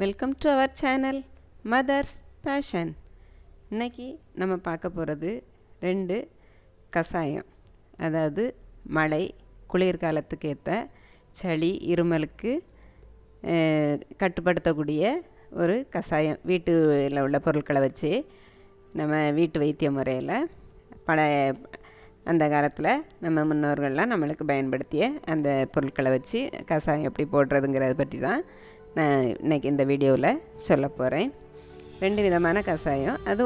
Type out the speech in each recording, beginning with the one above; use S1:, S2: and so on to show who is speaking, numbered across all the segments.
S1: Welcome to our channel Mother's Passion. இன்றைக்கி நம்ம பார்க்க போகிறது 2 கஷாயம். அதாவது மழை குளிர்காலத்துக்கு ஏற்ற சளி இருமலுக்கு கட்டுப்படுத்தக்கூடிய ஒரு கஷாயம். வீட்டில் உள்ள பொருட்களை வச்சு நம்ம வீட்டு வைத்திய முறையில் அந்த காலத்தில் நம்ம முன்னோர்கள்லாம் நம்மளுக்கு பயன்படுத்திய அந்த பொருட்களை வச்சு கஷாயம் எப்படி போடுறதுங்கிறத பற்றி தான் நான் இன்றைக்கி இந்த வீடியோவில் சொல்ல போகிறேன். 2 விதமான கஷாயம். அது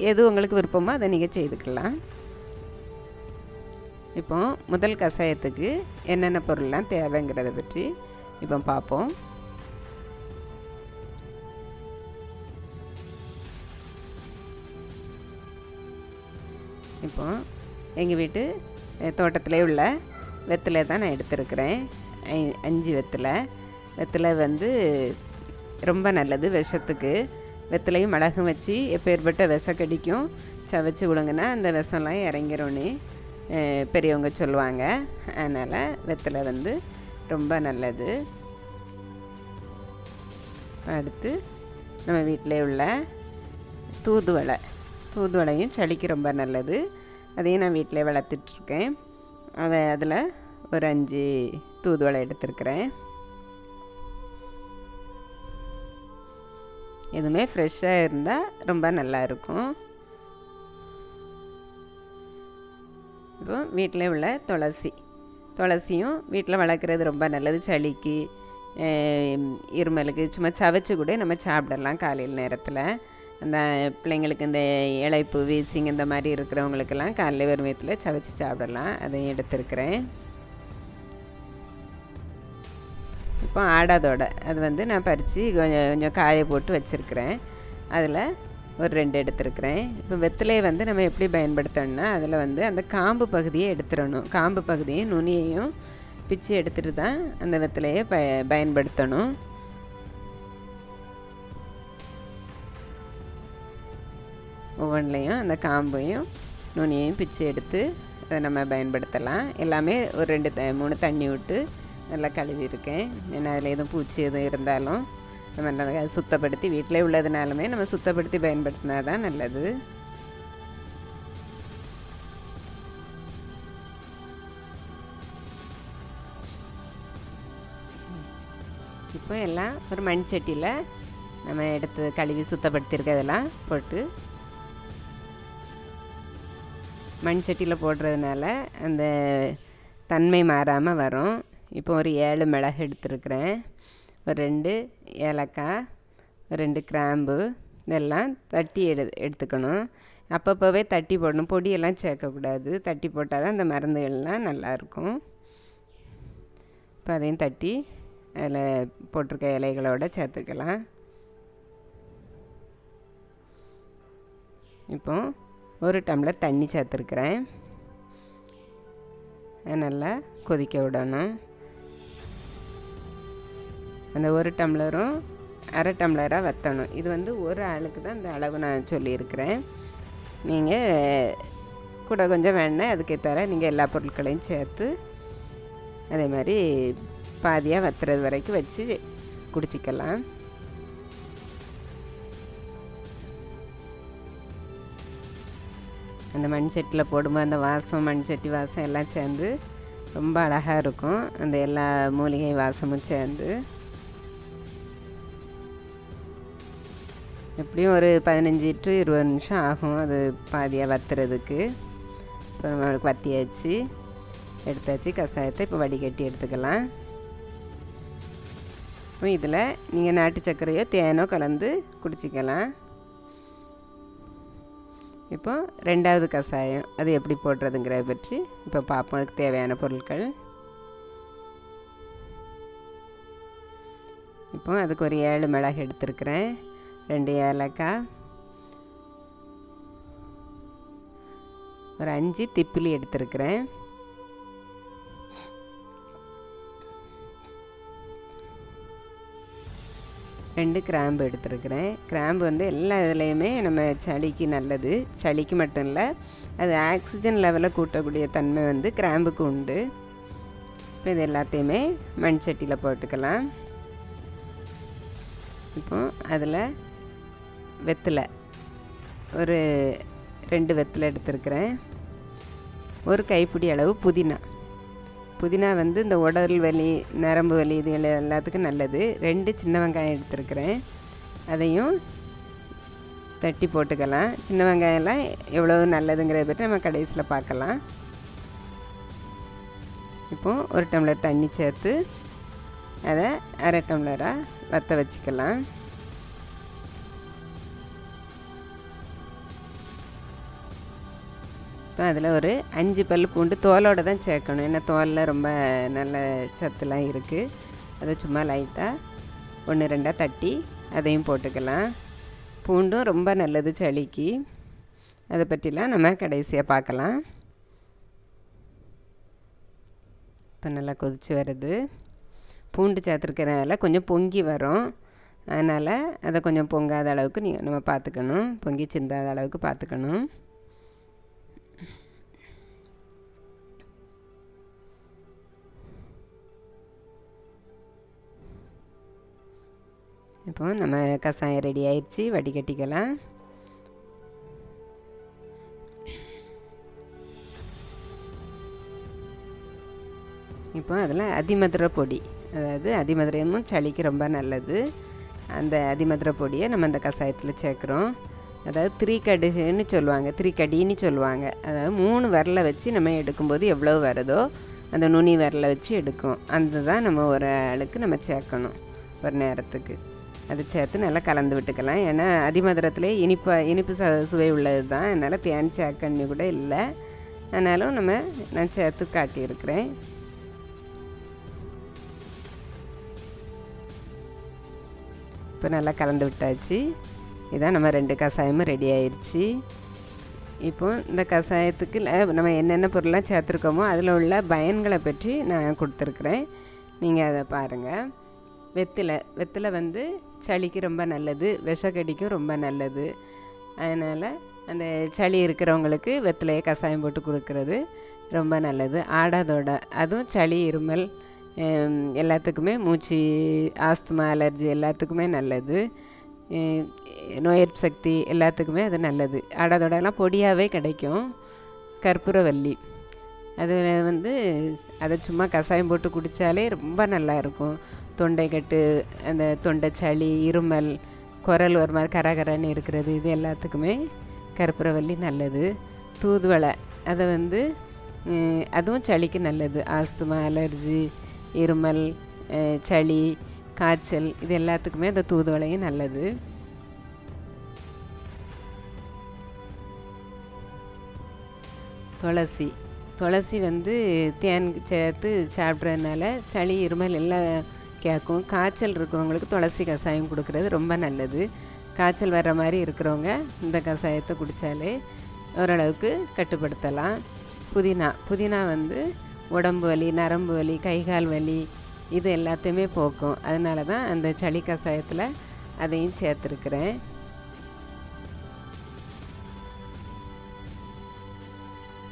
S1: எது உங்களுக்கு விருப்பமோ அதை நீங்கள் செய்துக்கலாம். இப்போ முதல் கஷாயத்துக்கு என்னென்ன பொருள்லாம் தேவைங்கிறத பற்றி இப்போ பார்ப்போம். இப்போ எங்கள் வீட்டு தோட்டத்திலே உள்ள வெத்தலை தான் நான் எடுத்துருக்கிறேன். 5 வெத்தலை வந்து ரொம்ப நல்லது விஷத்துக்கு. வெத்தலையும் மிளகும் வச்சு எப்பேற்பட்ட விஷக்கடிக்கும் சவைச்சி விடுங்கன்னா அந்த விஷம்லாம் இறங்கிரும்னு பெரியவங்க சொல்லுவாங்க. அதனால் வெத்தலை வந்து ரொம்ப நல்லது. அடுத்து நம்ம வீட்டிலே உள்ள தூதுவளையும் சளிக்கு ரொம்ப நல்லது. அதையும் நான் வீட்டிலே வளர்த்துட்ருக்கேன். அதில் ஒரு 5 தூதுவளை எடுத்துருக்கிறேன். எதுவுமே ஃப்ரெஷ்ஷாக இருந்தால் ரொம்ப நல்லா இருக்கும். இப்போ வீட்டில் உள்ள துளசியும் வீட்டில் வளர்க்குறது ரொம்ப நல்லது. சளிக்கு இருமலுக்கு சும்மா சவைச்சு கூட நம்ம சாப்பிடலாம். காலையில் நேரத்தில் அந்த பிள்ளைங்களுக்கு இந்த இளைப்பு வீசிங் இந்த மாதிரி இருக்கிறவங்களுக்கெல்லாம் காலையில் ஒரு வயிற்றில் சவைச்சு சாப்பிடலாம். அதையும் எடுத்துருக்கிறேன். இப்போ ஆடாதோட அது வந்து நான் பறித்து கொஞ்சம் காய போட்டு வச்சுருக்கிறேன். அதில் ஒரு 2 எடுத்துருக்கிறேன். இப்போ வெத்தலையை வந்து நம்ம எப்படி பயன்படுத்தணும்னா அதில் வந்து அந்த காம்பு பகுதியை எடுத்துடணும். காம்பு பகுதியும் நுனியையும் பிச்சு எடுத்துகிட்டு தான் அந்த வெத்தலையை பயன்படுத்தணும். ஒவ்வொன்றிலையும் அந்த காம்பையும் நுனியையும் பிச்சு எடுத்து அதை நம்ம பயன்படுத்தலாம். எல்லாமே ஒரு 2-3 தண்ணி விட்டு நல்லா கழுவி இருக்கேன். ஏன்னா அதில் எதுவும் பூச்சி எதுவும் இருந்தாலும் நம்ம நல்லா சுத்தப்படுத்தி வீட்டிலே உள்ளதுனாலுமே நம்ம சுத்தப்படுத்தி பயன்படுத்தினா தான் நல்லது. இப்போ எல்லாம் ஒரு மண் சட்டியில் நம்ம எடுத்து கழுவி சுத்தப்படுத்தியிருக்கிறதெல்லாம் போட்டு மண் சட்டியில் போடுறதுனால அந்த தன்மை மாறாமல் வரும். இப்போ ஒரு 7 மிளகு எடுத்துருக்கிறேன். ஒரு 2 ஏலக்காய், ஒரு 2 கிராம்பு இதெல்லாம் தட்டி எடுத்துக்கணும். அப்பப்போவே தட்டி போடணும். பொடியெல்லாம் சேர்க்கக்கூடாது. தட்டி போட்டால் தான் அந்த மருந்துகள்லாம் நல்லாயிருக்கும். இப்போ அதையும் தட்டி அதில் போட்டிருக்க இலைகளோடு சேர்த்துக்கலாம். இப்போ 1 டம்ளர் தண்ணி சேர்த்துருக்குறேன். நல்லா கொதிக்க விடணும். அந்த 1 டம்ளரும் அரை டம்ளராக வற்றணும். இது வந்து ஒரு ஆளுக்கு தான் இந்த அளவு நான் சொல்லியிருக்கிறேன். நீங்கள் கூட கொஞ்சம் வேணால் அதுக்கேற்ற நீங்கள் எல்லா பொருட்களையும் சேர்த்து அதே மாதிரி பாதியாக வற்றுறது வரைக்கும் வச்சு குடிச்சிக்கலாம். அந்த மண் சட்டியில் போடும்போது அந்த வாசம் மண் சட்டி வாசம் எல்லாம் சேர்ந்து ரொம்ப அழகாக இருக்கும். அந்த எல்லா மூலிகை வாசமும் சேர்ந்து எப்படியும் ஒரு 15 to 20 நிமிஷம் ஆகும் அது பாதியாக வற்றுறதுக்கு. இப்போ நம்மளுக்கு வற்றியாச்சு, எடுத்தாச்சு. கஷாயத்தை இப்போ வடிகட்டி எடுத்துக்கலாம். இப்போ இதில் நீங்கள் நாட்டு சர்க்கரையோ தேனோ கலந்து குடிச்சிக்கலாம். இப்போ 2வது கஷாயம் அது எப்படி போடுறதுங்கிறத பற்றி இப்போ பார்ப்போம். அதுக்கு தேவையான பொருட்கள். இப்போ அதுக்கு ஒரு 7 மிளகு எடுத்துருக்கிறேன். 2 ஏலக்காய், ஒரு 5 திப்பிலி எடுத்துருக்கிறேன். 2 கிராம்பு எடுத்துருக்கிறேன். கிராம்பு வந்து எல்லா இதுலேயுமே நம்ம சளிக்கு நல்லது. சளிக்கு மட்டும் இல்லை, அது ஆக்சிஜன் லெவலை கூட்டக்கூடிய தன்மை வந்து கிராம்புக்கு உண்டு. இப்போ இது எல்லாத்தையுமே மண் சட்டியில் போட்டுக்கலாம். இப்போ அதில் வெத்தலை ஒரு 2 வெத்தலை எடுத்துருக்கிறேன். ஒரு கைப்பிடி அளவு புதினா வந்து இந்த உடல் வலி, நரம்பு வலி இது எல்லாத்துக்கும் நல்லது. 2 சின்ன வெங்காயம் எடுத்துருக்கிறேன். அதையும் தட்டி போட்டுக்கலாம். சின்ன வெங்காயம்லாம் எவ்வளோ நல்லதுங்கிறத பற்றி நம்ம கடைசியில் பார்க்கலாம். இப்போது 1 டம்ளர் தண்ணி சேர்த்து அதை 1/2 டம்ளராக வற்ற வச்சுக்கலாம். இப்போ அதில் ஒரு 5 பல் பூண்டு தோலோடு தான் சேர்க்கணும். ஏன்னா தோலில் ரொம்ப நல்ல சத்துலாம் இருக்குது. அதை சும்மா லைட்டாக 1-2 தட்டி அதையும் போட்டுக்கலாம். பூண்டும் ரொம்ப நல்லது சளிக்கு. அதை பற்றிலாம் நம்ம கடைசியாக பார்க்கலாம். இப்போ நல்லா கொதித்து வருது. பூண்டு சேர்த்துருக்கிறனால கொஞ்சம் பொங்கி வரும். அதனால் அதை கொஞ்சம் பொங்காத அளவுக்கு நம்ம பார்த்துக்கணும். பொங்கி சிந்தாத அளவுக்கு பார்த்துக்கணும். இப்போ நம்ம கஷாயம் ரெடி ஆயிடுச்சு. வடிகட்டிக்கலாம். இப்போ அதில் அதிமதுரை பொடி, அதாவது அதிமதுரையும் சளிக்கு ரொம்ப நல்லது. அந்த அதிமதுரை பொடியை நம்ம அந்த கஷாயத்தில் சேர்க்குறோம். அதாவது 3 கடுகுன்னு சொல்லுவாங்க, 3 கடின்னு சொல்லுவாங்க. அதாவது 3 விரலை வச்சு நம்ம எடுக்கும்போது எவ்வளோ வருதோ அந்த நுனி விரலை வச்சு எடுக்கும். அந்த தான் நம்ம ஒரு ஆளுக்கு நம்ம சேர்க்கணும் ஒரு நேரத்துக்கு. அதை சேர்த்து நல்லா கலந்து விட்டுக்கலாம். ஏன்னா அதிமதுரத்துலேயே இனிப்பு சுவை உள்ளது தான். அதனால் தேன் சேர்க்கண்ணி கூட இல்லை. ஆனாலும் நான் சேர்த்து காட்டியிருக்கிறேன். இப்போ நல்லா கலந்து விட்டாச்சு. இதான் நம்ம 2 கஷாயமும் ரெடி ஆயிடுச்சு. இப்போ இந்த கஷாயத்துக்கு நம்ம என்னென்ன பொருள்லாம் சேர்த்துருக்கோமோ அதில் உள்ள பயன்களை பற்றி நான் கொடுத்துருக்குறேன். நீங்கள் அதை பாருங்கள். வெத்தலை வந்து சளிக்கு ரொம்ப நல்லது, விஷக்கடிக்கும் ரொம்ப நல்லது. அதனால் அந்த சளி இருக்கிறவங்களுக்கு வெத்தலையை கஷாயம் போட்டு கொடுக்கறது ரொம்ப நல்லது. ஆடாதோட அதுவும் சளி, இருமல் எல்லாத்துக்குமே, மூச்சு, ஆஸ்துமா, அலர்ஜி எல்லாத்துக்குமே நல்லது. நோய் எதிர்ப்பு சக்தி எல்லாத்துக்குமே அது நல்லது. ஆடாதோடலாம் பொடியாகவே கிடைக்கும். கற்பூரவல்லி அது வந்து அதை சும்மா கஷாயம் போட்டு குடித்தாலே ரொம்ப நல்லாயிருக்கும். தொண்டைக்கட்டு, அந்த தொண்டை சளி, இருமல், குரல் ஒரு மாதிரி கரகரன்னு இருக்கிறது, இது எல்லாத்துக்குமே கற்பூரவல்லி நல்லது. தூதுவளை அதை வந்து அதுவும் சளிக்கு நல்லது. ஆஸ்துமா, அலர்ஜி, இருமல், சளி, காய்ச்சல் இது எல்லாத்துக்குமே அந்த தூதுவளையும் நல்லது. துளசி வந்து தேன் சேர்த்து சாப்பிட்றதுனால சளி, இருமல் எல்லாம் கேட்கும். காய்ச்சல் இருக்கிறவங்களுக்கு துளசி கஷாயம் கொடுக்கறது ரொம்ப நல்லது. காய்ச்சல் வர்ற மாதிரி இருக்கிறவங்க இந்த கஷாயத்தை குடித்தாலே ஓரளவுக்கு கட்டுப்படுத்தலாம். புதினா வந்து உடம்பு வலி, நரம்பு வலி, கைகால் வலி இது எல்லாத்தையுமே போக்கும். அதனால தான் அந்த சளி கஷாயத்தில் அதையும் சேர்த்துருக்குறேன்.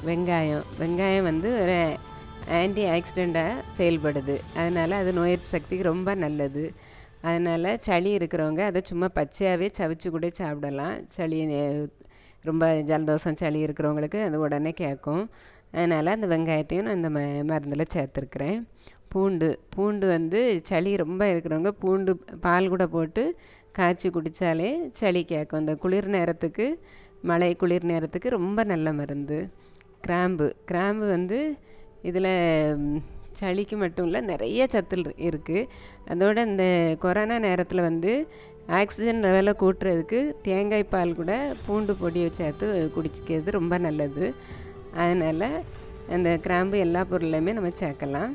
S1: வெங்காயம் வந்து ஒரு ஆன்டி ஆக்சிடெண்ட்டாக செயல்படுது. அதனால் அது நோய் எதிர்ப்பு சக்திக்கு ரொம்ப நல்லது. அதனால் சளி இருக்கிறவங்க அதை சும்மா பச்சையாகவே சவிச்சு கூட சாப்பிடலாம். சளி ரொம்ப ஜலதோஷம், சளி இருக்கிறவங்களுக்கு அது உடனே கேட்கும். அதனால் அந்த வெங்காயத்தையும் நான் இந்த மருந்தில் சேர்த்துருக்குறேன். பூண்டு வந்து சளி ரொம்ப இருக்கிறவங்க பூண்டு பால் கூட போட்டு காய்ச்சி குடித்தாலே சளி கேட்கும். இந்த குளிர் நேரத்துக்கு, மழை குளிர் நேரத்துக்கு ரொம்ப நல்ல மருந்து. கிராம்பு வந்து இதில் சளிக்கு மட்டும் இல்லை, நிறைய சத்து இருக்குது. அதோட இந்த கொரோனா நேரத்தில் வந்து ஆக்சிஜன் லெவலை கூட்டுறதுக்கு தேங்காய் பால் கூட பூண்டு பொடியை சேர்த்து குடிச்சிக்கிறது ரொம்ப நல்லது. அதனால் அந்த கிராம்பு எல்லா பொருளையுமே நம்ம சேர்க்கலாம்.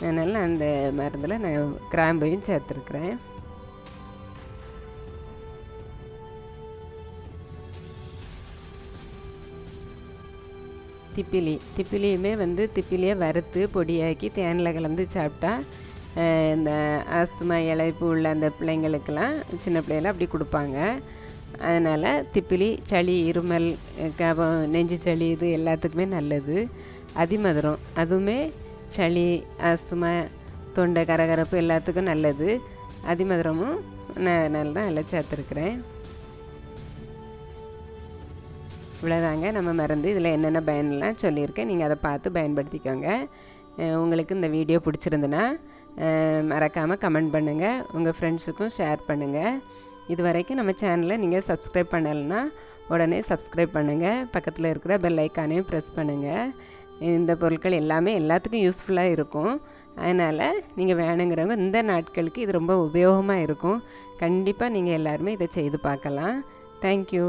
S1: அதனால் நான் அந்த மருந்தில் நான் கிராம்பையும் சேர்த்துருக்குறேன். திப்பிலியுமே வந்து திப்பிலியை வறுத்து பொடியாக்கி தேனில் கலந்து சாப்பிட்டா இந்த ஆஸ்துமா, இளைப்பு உள்ள அந்த பிள்ளைங்களுக்கெல்லாம், சின்ன பிள்ளைகளை அப்படி கொடுப்பாங்க. அதனால் திப்பிலி சளி, இருமல், கபம், நெஞ்சு சளி இது எல்லாத்துக்குமே நல்லது. அதிமதுரம் அதுவுமே சளி, ஆஸ்துமா, தொண்டை கரகரப்பு எல்லாத்துக்கும் நல்லது. அதிமதுரமும் நான் அதனால தான் அதில் சேர்த்துருக்குறேன். இவ்வளோதாங்க. நம்ம மருந்து இதில் என்னென்ன பயன்லாம் சொல்லியிருக்கேன், நீங்கள் அதை பார்த்து பயன்படுத்திக்கோங்க. உங்களுக்கு இந்த வீடியோ பிடிச்சிருந்துன்னா மறக்காமல் கமெண்ட் பண்ணுங்கள், உங்கள் ஃப்ரெண்ட்ஸுக்கும் ஷேர் பண்ணுங்கள். இது வரைக்கும் நம்ம சேனலை நீங்கள் சப்ஸ்கிரைப் பண்ணலைன்னா உடனே சப்ஸ்கிரைப் பண்ணுங்கள். பக்கத்தில் இருக்கிற பெல் ஐக்கானையும் ப்ரெஸ் பண்ணுங்கள். இந்த பொருட்கள் எல்லாமே எல்லாத்துக்கும் யூஸ்ஃபுல்லாக இருக்கும். அதனால் நீங்கள் வேணுங்கிறவங்க இந்த நாட்களுக்கு இது ரொம்ப உபயோகமாக இருக்கும். கண்டிப்பாக நீங்கள் எல்லாருமே இதை செய்து பார்க்கலாம். தேங்க்யூ.